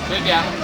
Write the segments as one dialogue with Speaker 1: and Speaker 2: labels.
Speaker 1: Vediamo.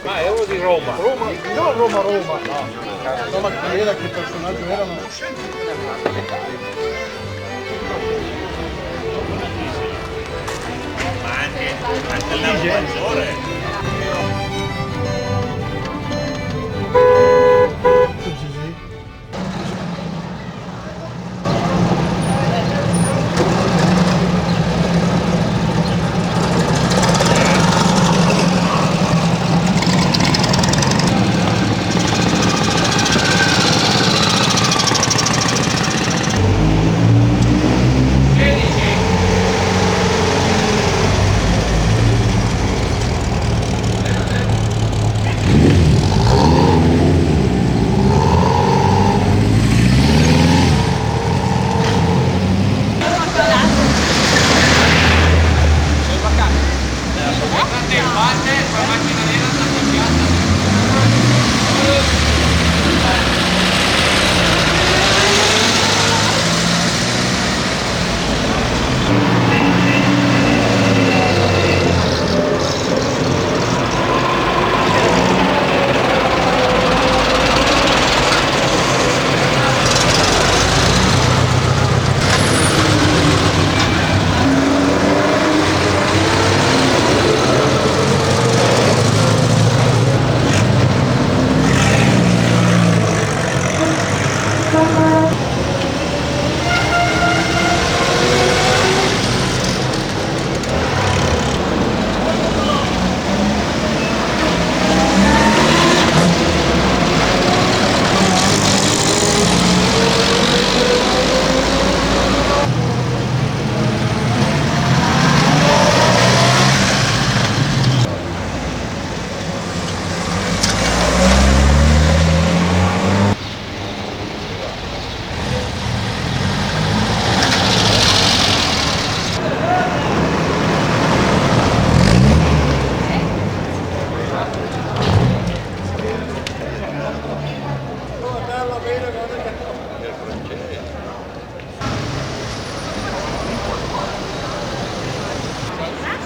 Speaker 2: Ma ero di Roma.
Speaker 3: Roma, no Roma, Roma. No, Roma chi era, che personaggio erano?
Speaker 2: Ma anche l'allenatore.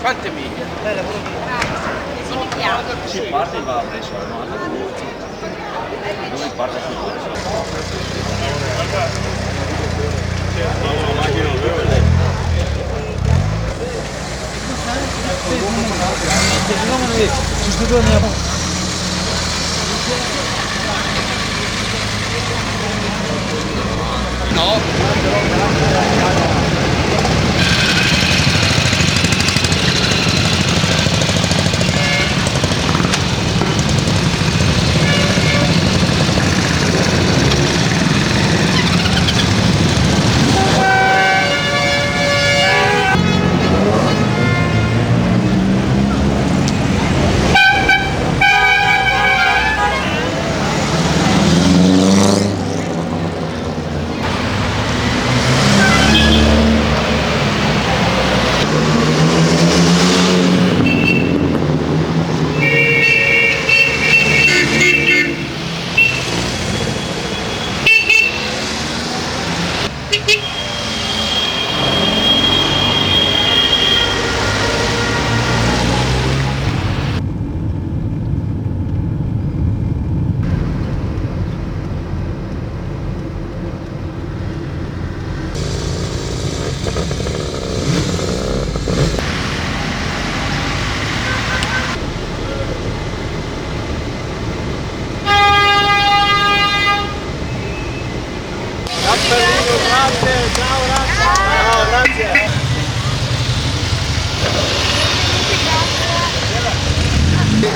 Speaker 1: Quante miglia?
Speaker 4: Sì, mi piace.
Speaker 2: Si parte e va presso la nota. Dove parte
Speaker 1: No.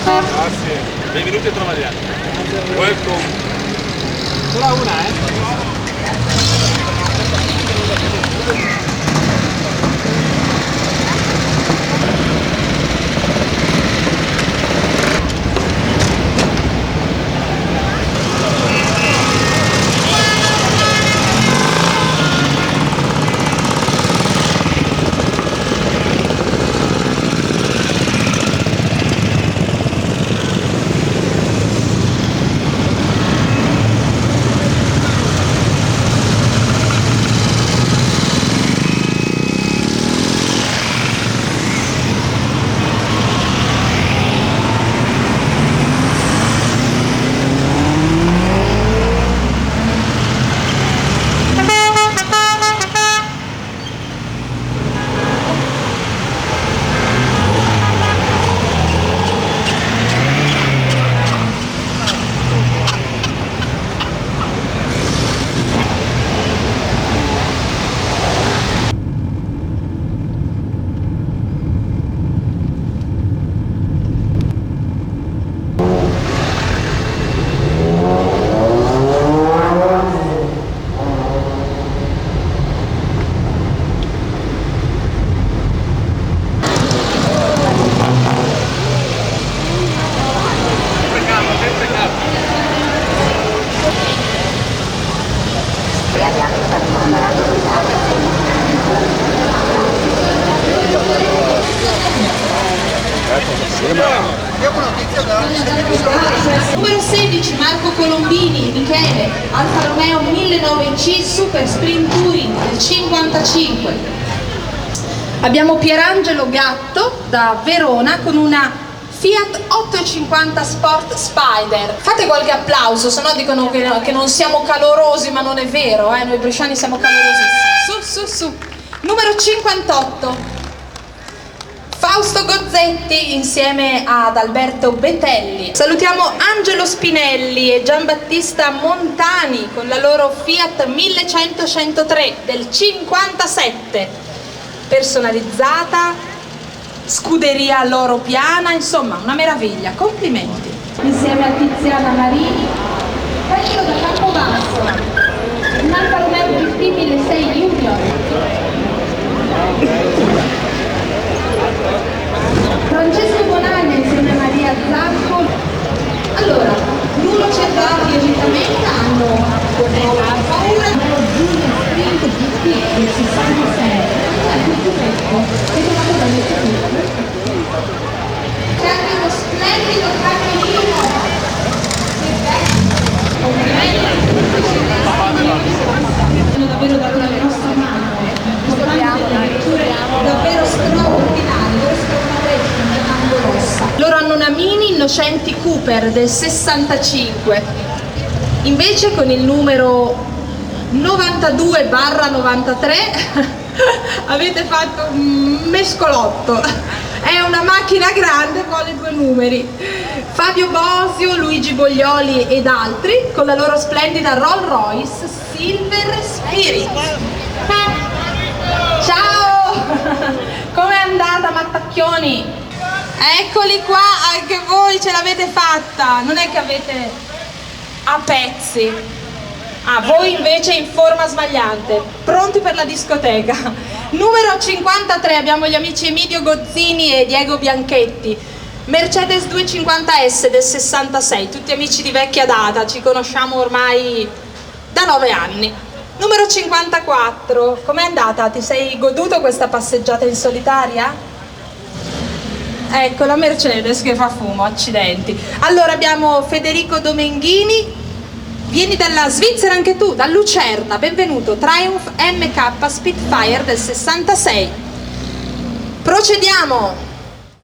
Speaker 2: Grazie. Benvenuti a Travagliano. Welcome. Solo una,
Speaker 4: Numero 16 Marco Colombini, Michele, Alfa Romeo 1009C Super Sprint Touring del 55. Abbiamo Pierangelo Gatto da Verona con una Fiat 850 Sport Spider. Fate qualche applauso, sennò dicono che non siamo calorosi, ma non è vero, noi bresciani siamo calorosissimi. Su. Numero 58 Fausto Gozzetti insieme ad Alberto Betelli. Salutiamo Angelo Spinelli e Giambattista Montani con la loro Fiat 1100-103 del 57, personalizzata, scuderia Loro Piana, insomma una meraviglia, complimenti. Insieme a Tiziana Marini, Pedro da Campobasso, un Alfa Romeo GT 1600 Junior. Francesco Bonagna insieme a Maria Zacco. Allora, l'uno centrati logicamente hanno paura Giulia Sprint GT del 66 al documento che trovato da c'è anche uno splendido cammino. Complimenti, davvero dato la nostra mano, davvero straordinario. Loro hanno una Mini Innocenti Cooper del 65, invece con il numero 92/93 avete fatto un mescolotto, è una macchina grande con i due numeri. Fabio Bosio, Luigi Boglioli ed altri con la loro splendida Rolls Royce Silver Spirit. Ciao! Com'è andata Mattacchioni? Eccoli qua, anche voi ce l'avete fatta, non è che avete a pezzi. Voi invece in forma smagliante, pronti per la discoteca. Numero 53 abbiamo gli amici Emilio Gozzini e Diego Bianchetti, Mercedes 250S del 66, tutti amici di vecchia data, ci conosciamo ormai da 9 anni. Numero 54, com'è andata? Ti sei goduto questa passeggiata in solitaria? Ecco la Mercedes che fa fumo, accidenti. Allora abbiamo Federico Domenghini, vieni dalla Svizzera anche tu, da Lucerna, benvenuto, Triumph MK Spitfire del 66. Procediamo.